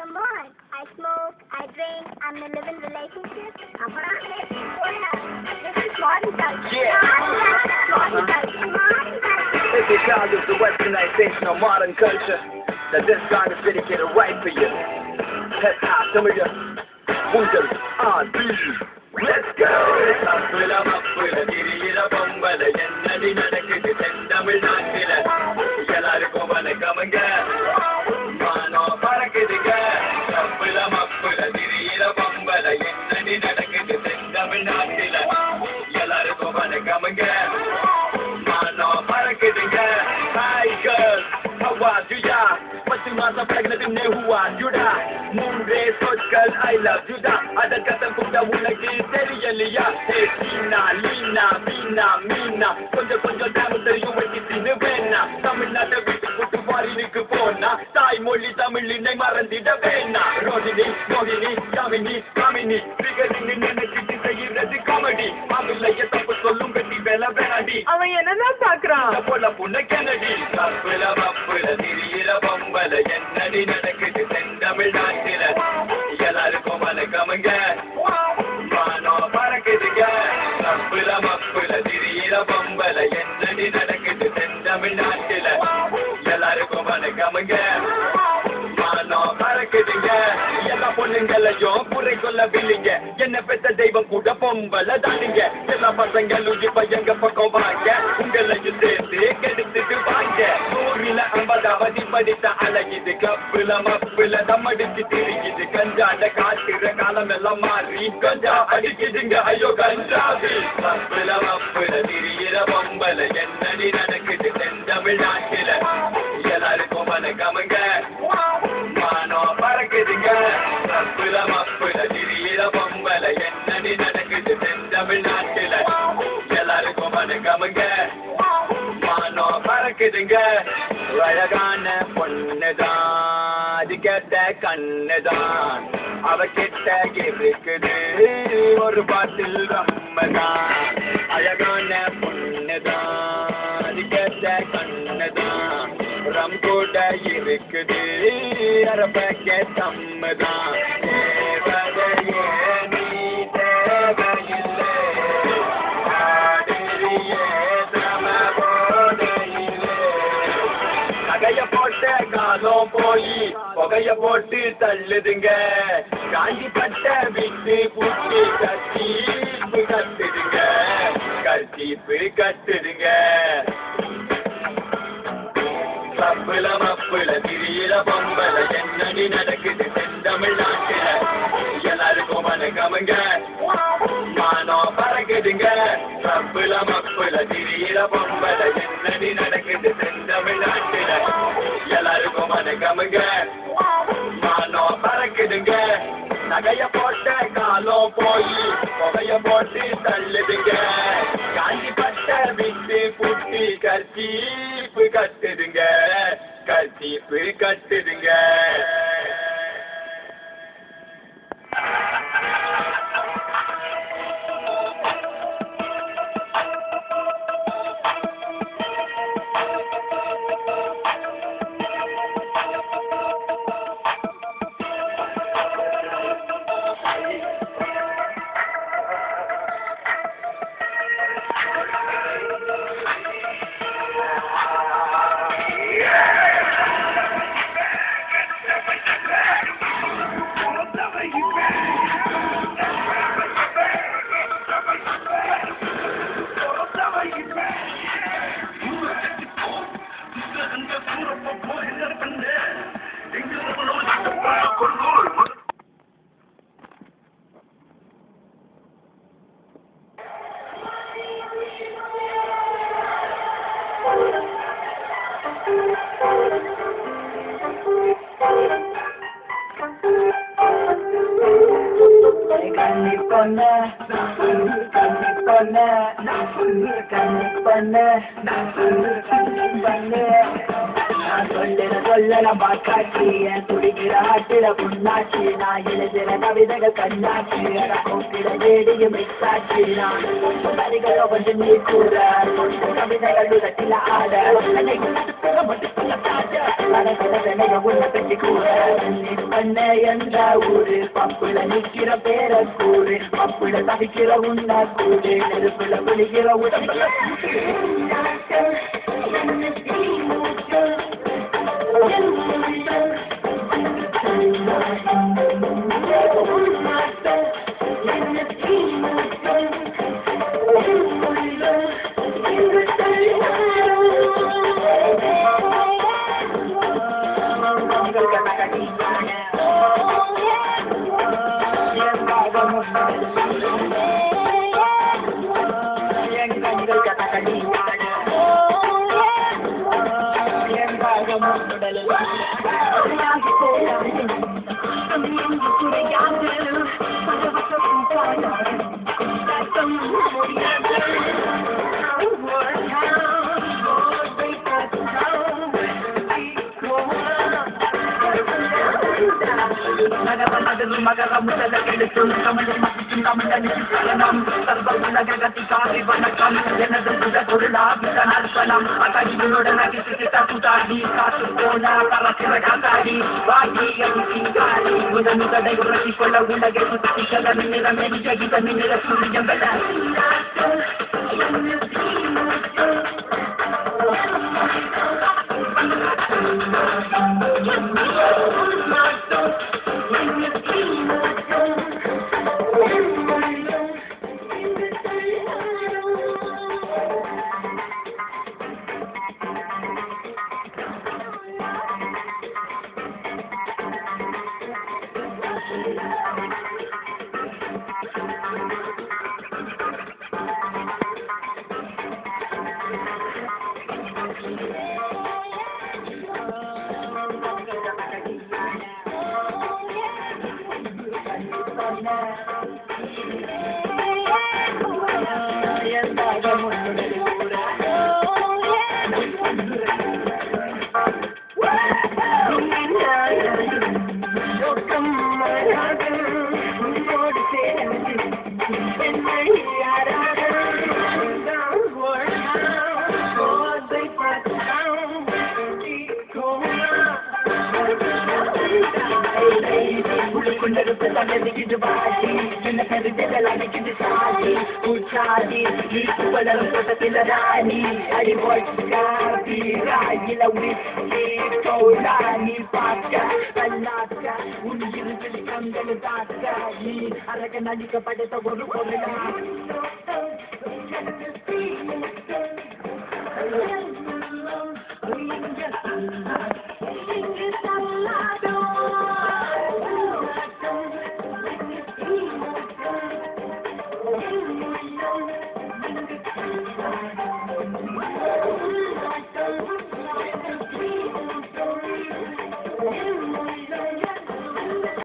Come on. I smoke, I drink, I'm in a living relationship. This is modern culture. Yeah. Modern culture. Modern culture. This is child of the westernization of modern culture. That this song is dedicated right for you. Let's have some of you. Ungal, let's go! Mappula mappula diriyira bombala ennadi nadakkudu Tamilnaatila ellarukkum vanakamanga mano parakudunga mappula mappula diriyira bombala ennadi nadakkudu Tamilnaatila ellarukkum vanakamanga mano parakudunga. Hi girls, how are you ya? Patti maasam palaginadinne huwa juda moonre sotkal I love you da adakatha kuda unakku theriyaliya hey Tina Lina Veena Meena konja damu theriyum vettinu venna Tamilnadu vittu kuttu foreignukku pona thai moli tamillinai marandida venna Rodini Mohini Yamini Kamini figuring nenakittu seiyirathu comedy avillaiya thappu sollum vetti vela venadi அவன் என்னதான் பாக்குறான் போல புண்ண Kennedy mappula mappula diriyira bombala ennadi nadakkudu Tamilnaatila ellarukkum vanakamanga mano parakudunga mappula mappula diriyira bombala ennadi nadakkudu Tamilnaatila ellarukkum vanakamanga mano parakudunga எல்லா பொண்ணுங்களையும் குறை சொல்லவில்லைங்க என்ன பெத்த தெய்வம் கூட பொம்பளை தானுங்க எல்லா பசங்களும் இப்ப எங்க பக்கம் வாங்க உங்களையும் சேர்த்து கெடுத்துட்டு வாங்க 100ல் 50வது படித்த அழகிது கப்புல மப்புல தம்மடிச்சு திரிக்குது கஞ்சாட காட்டுற காலம் எல்லாம் மாறி கஞ்சா அடிக்குதுங்க ஐயோ கஞ்சாவி மப்புல மப்புல திரியிற பொம்பளை என்னடி நடக்குது Tamilnaatila எல்லாருக்கும் வணக்கமுங்க மானோ பறக்குதுங்க mappula mappula diriyira bombala ennadi nadakkudu Tamilnaatila ellarukkum vanakamanga mano parakudunga அழகான பொண்ணுதான் அது கெட்ட கண்ணுதான் அவ கிட்ட இருக்குது ஒரு பாட்டில் ரம்மதான் அழகான பொண்ணுதான் அது கெட்ட கண்ணுதான் ரம் கூட இருக்குது அரபக்க தம்மதான் தேவதையே நீ தேவையில்லை ஆடிரியே சமபோதையிலே நகைய போட்ட காலம் போய் புகைய போட்டு தள்ளுதுங்க காஞ்சி பட்ட விட்டு பூட்டி கத்தீப்பு கட்டுதுங்க கத்தீப்பு கட்டுதுங்க mappula mappula diriyira bombala ennadi nadakkudu Tamilnaatila ellarukkum vanakamanga mano parakudunga mappula mappula diriyira bombala ennadi nadakkudu Tamilnaatila ellarukkum vanakamanga mano parakudunga நகைய போட்ட காலம் போய் புகைய போட்டு தள்ளுதுங்க காஞ்சி பட்ட விட்டு புட்டி கர்ச்சீப்பு கட்டுதுங்க கர்ச்சீப்பு கட்டுதுங்க. சொல்லலாம் பாக்காட்சி என் துடிக்கிற ஆட்டில புண்ணாச்சு நான் எழுதுற கவிதைகள் கண்ணாச்சு கூப்பிட வேடியும் மிக்ஸாச்சு நான் வரிகளை கொஞ்சம் நீ கூட கவிதைகள் உலகில ஆட மட்டும் உள்ள பெட்டி கூட பண்ண எந்த ஊரு பப்புல நிக்கிற பேர கூறு பப்புல தவிக்கிற உண்ணா கூடு நெருப்புல விழுகிற உடம்புல மகர முதல கெடுக்கும் தமிழில் மதிக்கும் தமிழனுக்கு சலனம் சர்வ உலக கதிகாரி வணக்கம் எனது புத பொருளாவித நற்பலம் அகடிகளுடன் அகிசிட்டு தப்புதாடி காசு போன கரசிற காத்தாடி வாங்கி அடிக்காரி முதன் கடை உரசி கொள்ள உலகை சுத்தி கல நிறம் எரிஜகித நிற சூரியம் வெள்ள அடிக்கப்பட்ட ஒரு பொருளா